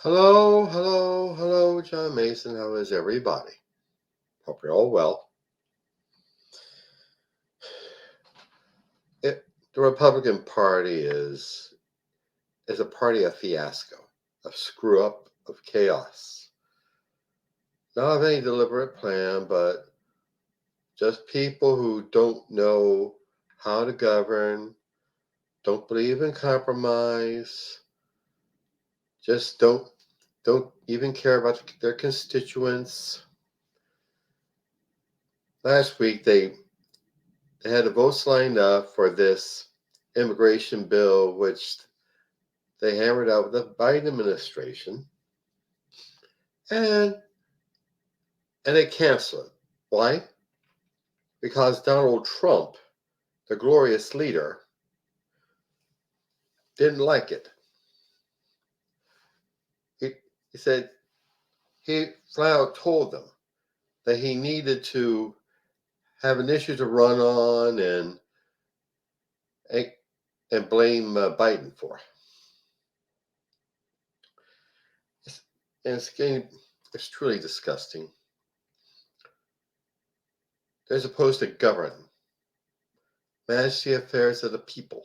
Hello, hello, hello, John Mason. How is everybody? Hope you're all well. The Republican Party is a party of fiasco, of screw up, of chaos. Not of any deliberate plan, but just people who don't know how to govern, don't believe in compromise, just don't even care about their constituents. Last week they had the votes lined up for this immigration bill, which they hammered out with the Biden administration, and they canceled it. Why? Because Donald Trump, the glorious leader, didn't like it. He said he flat out told them that he needed to have an issue to run on and blame Biden for. And it's truly disgusting. They're supposed to govern, manage the affairs of the people.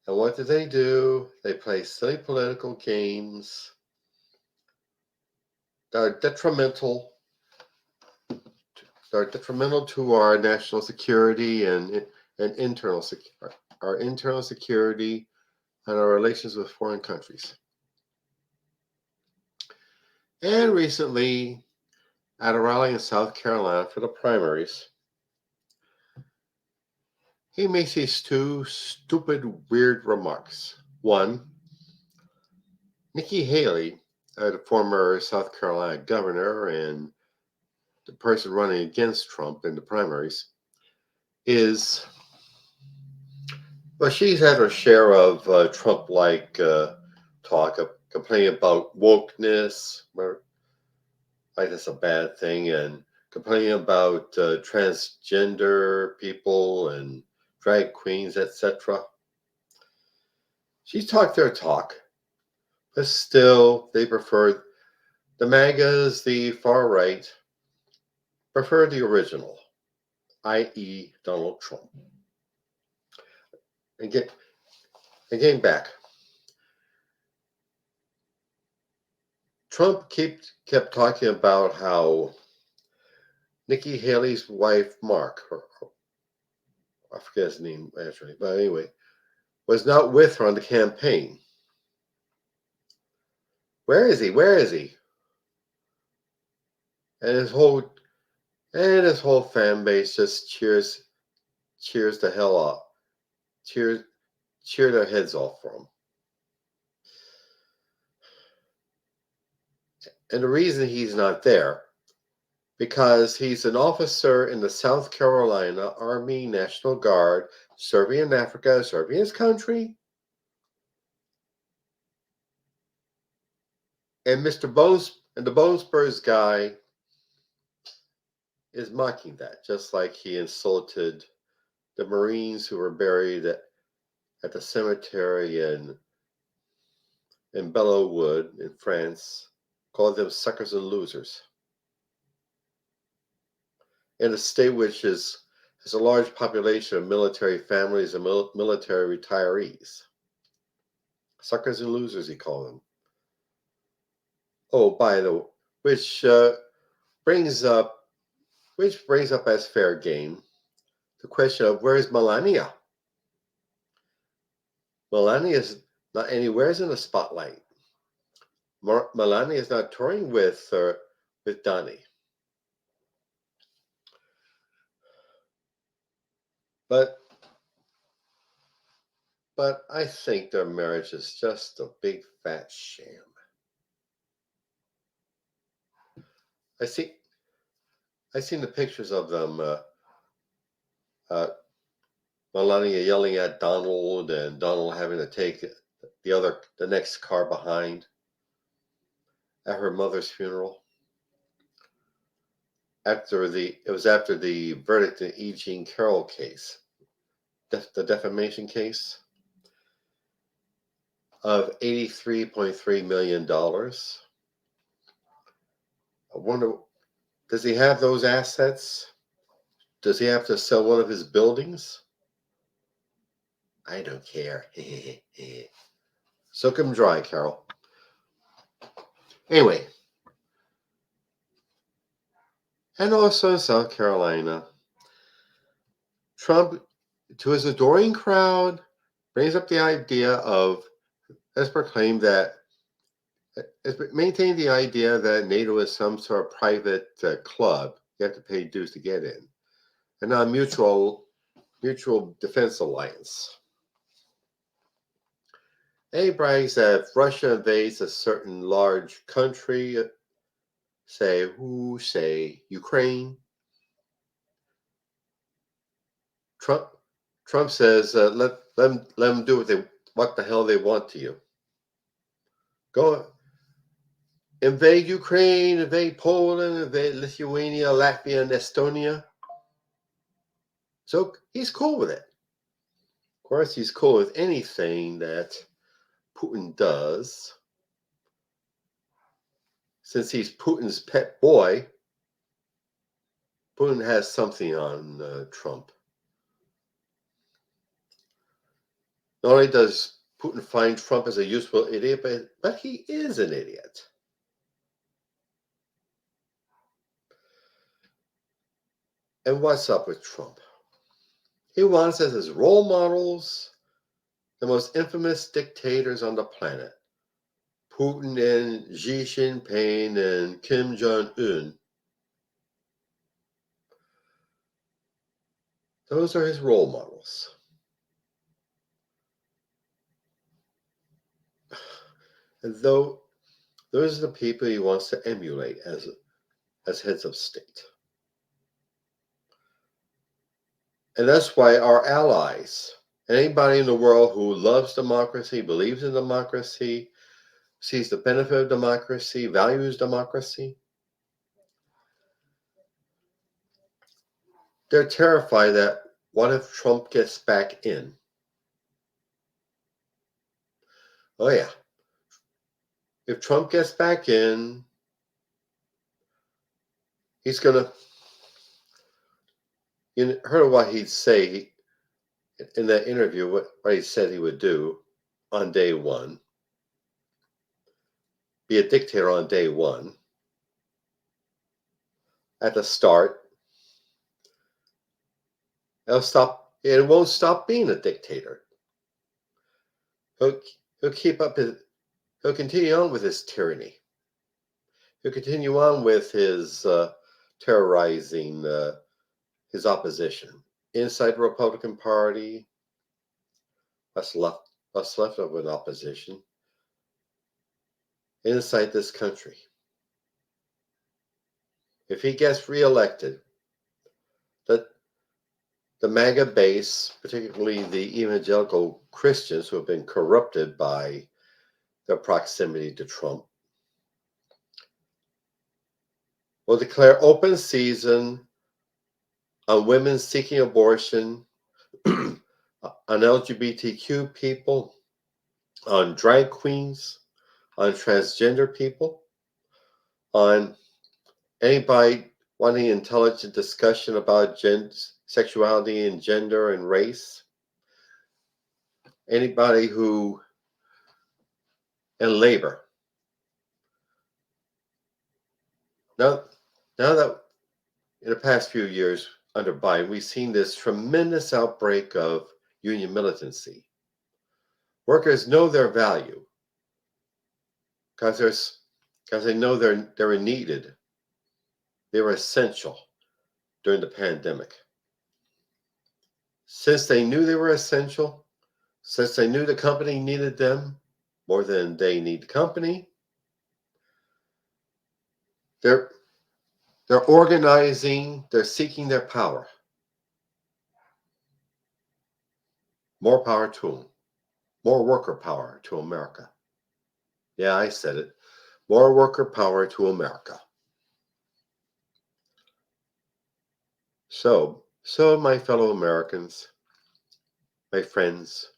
And what do? They play silly political games that are detrimental. That are detrimental to our national security and our internal security and our relations with foreign countries. And recently, at a rally in South Carolina for the primaries, he makes these two stupid, weird remarks. One, Nikki Haley, the former South Carolina governor and the person running against Trump in the primaries, she's had her share of Trump-like talk, complaining about wokeness, like that's a bad thing, and complaining about transgender people and drag queens, etc. She's talked their talk, but still they prefer the MAGAs, the far right, prefer the original, i.e. Donald Trump. And getting back, Trump kept talking about how Nikki Haley's wife, Mark, I forget his name actually, but anyway, was not with her on the campaign. Where is he? Where is he? And his whole fan base just cheers the hell up, cheer their heads off for him. And the reason he's not there, because he's an officer in the South Carolina Army National Guard, serving in Africa, serving his country. And the Bone Spurs guy is mocking that, just like he insulted the Marines who were buried at the cemetery in Belleau-Wood in France, called them suckers and losers. In a state which has a large population of military families and military retirees. Suckers and losers, he called them. Oh, by the way, which brings up as fair game the question of where's Melania? Melania is not anywhere in the spotlight. Melania is not touring with Donnie. But I think their marriage is just a big fat sham. I seen the pictures of them. Melania yelling at Donald, and Donald having to take the next car behind at her mother's funeral. It was after the verdict in E. Jean Carroll case, the defamation case. of $83.3 million. I wonder, does he have those assets? Does he have to sell one of his buildings? I don't care. Soak him dry, Carol. Anyway, and also in South Carolina, Trump, to his adoring crowd, brings up the idea of, has proclaimed that, has maintained the idea that NATO is some sort of private club you have to pay dues to get in, and not a mutual defense alliance. And he brags that if Russia invades a certain large country, say Ukraine, Trump says let them do what the hell they want to you. Go invade Ukraine, invade Poland, invade Lithuania, Latvia, and Estonia. So he's cool with it. Of course, he's cool with anything that Putin does. Since he's Putin's pet boy, Putin has something on Trump. Not only does Putin find Trump as a useful idiot, but he is an idiot. And what's up with Trump? He wants as his role models the most infamous dictators on the planet, Putin and Xi Jinping and Kim Jong-un. Those are his role models. And though those are the people he wants to emulate as heads of state. And that's why our allies, anybody in the world who loves democracy, believes in democracy, sees the benefit of democracy, values democracy, they're terrified that what if Trump gets back in? Oh yeah. If Trump gets back in, he's going to, you heard what he'd say in that interview, what he said he would do on day one. Be a dictator on day one. At the start, it won't stop being a dictator. He'll continue on with his tyranny. He'll continue on with his terrorizing his opposition inside the Republican Party. What's left of an opposition inside this country. If he gets reelected, the MAGA base, particularly the evangelical Christians who have been corrupted by their proximity to Trump, will declare open season on women seeking abortion, on LGBTQ people, on drag queens, on transgender people, on anybody wanting intelligent discussion about sexuality and gender and race, anybody who, and labor. Now that in the past few years under Biden, we've seen this tremendous outbreak of union militancy. Workers know their value because they know they're needed. They were essential during the pandemic. Since they knew they were essential, since they knew the company needed them more than they need the company, they're organizing, they're seeking their power. More power to them. More worker power to America. Yeah, I said it. More worker power to America. So my fellow Americans, my friends,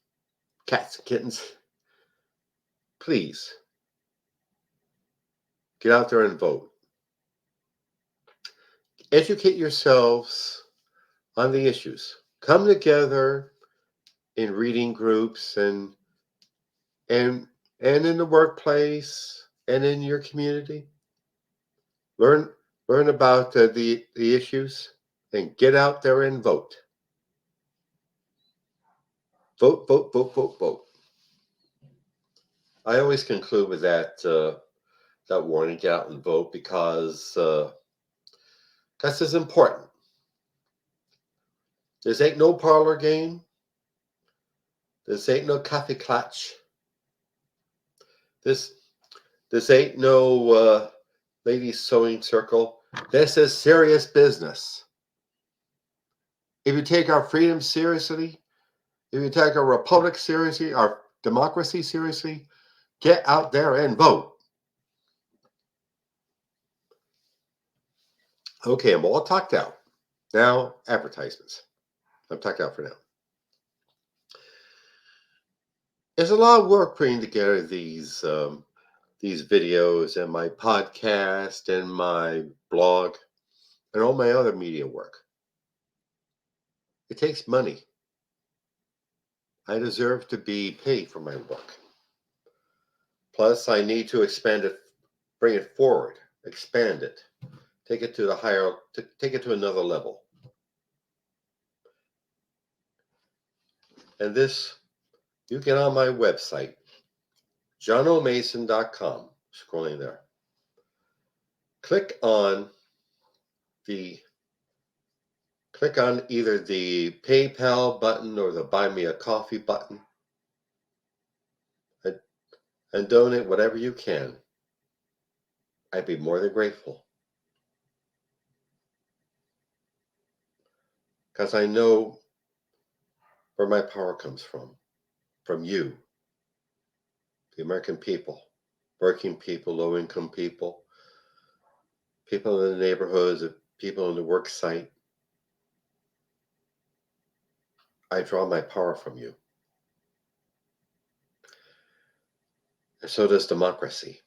cats and kittens, please get out there and vote. Educate yourselves on the issues. Come together in reading groups and and in the workplace and in your community. Learn learn about the issues and get out there and vote. Vote, vote, vote, vote, vote. I always conclude with that warning: get out and vote because it's important. This ain't no parlor game. This ain't no coffee clutch. This this ain't no ladies sewing circle. This is serious business. If you take our freedom seriously, if you take our republic seriously, our democracy seriously, get out there and vote. Okay, I'm all talked out. Now, advertisements. I'm talked out for now. There's a lot of work putting together these videos and my podcast and my blog and all my other media work. It takes money. I deserve to be paid for my work. Plus, I need to expand it, bring it forward, expand it, take it to take it to another level. And this, you get on my website, johnomason.com, scrolling there. Click on either the PayPal button or the Buy Me a Coffee button and donate whatever you can. I'd be more than grateful. Because I know where my power comes from you, the American people, working people, low-income people, people in the neighborhoods, people on the work site. I draw my power from you. And so does democracy.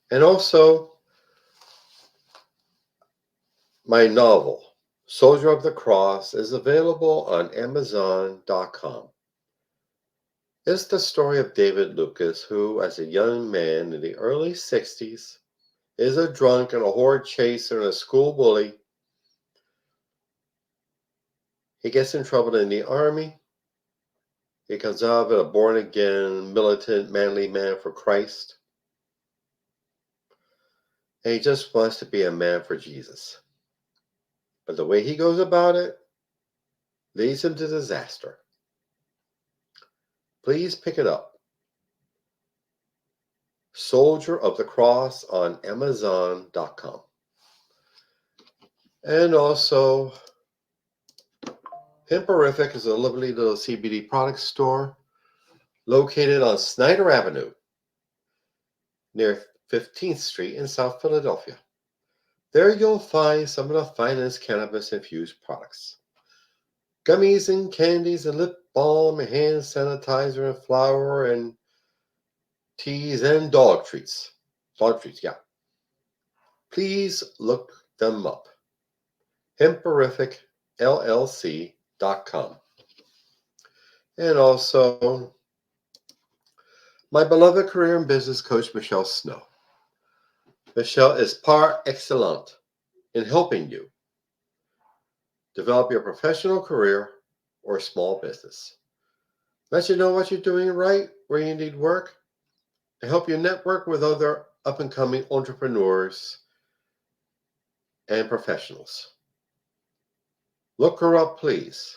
And also, my novel, Soldier of the Cross, is available on Amazon.com. It's the story of David Lucas, who, as a young man in the early 60s, is a drunk and a horde chaser and a school bully. He gets in trouble in the army. He comes out of it a born-again, militant, manly man for Christ. And he just wants to be a man for Jesus. But the way he goes about it leads him to disaster. Please pick it up. Soldier of the Cross on Amazon.com. And also, Pimperific is a lovely little CBD product store located on Snyder Avenue near 15th Street in South Philadelphia. There you'll find some of the finest cannabis-infused products. Gummies and candies and lip balm and hand sanitizer and flour and teas and dog treats. Dog treats, yeah. Please look them up. HemperificLLC.com. And also, my beloved career and business coach, Michelle Snow. Michelle is par excellente in helping you develop your professional career or small business. Let you know what you're doing right, where you need work, and help you network with other up-and-coming entrepreneurs and professionals. Look her up, please.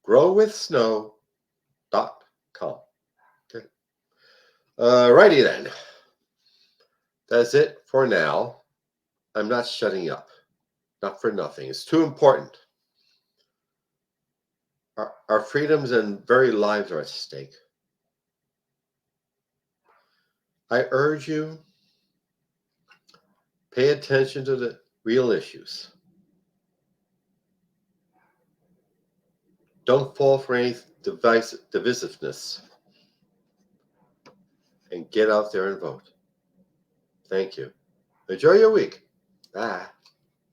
GrowWithSnow.com. Okay. Righty then. That's it for now. I'm not shutting up. Not for nothing. It's too important. Our freedoms and very lives are at stake. I urge you, pay attention to the real issues. Don't fall for any divisiveness. And get out there and vote. Thank you. Enjoy your week. Bye.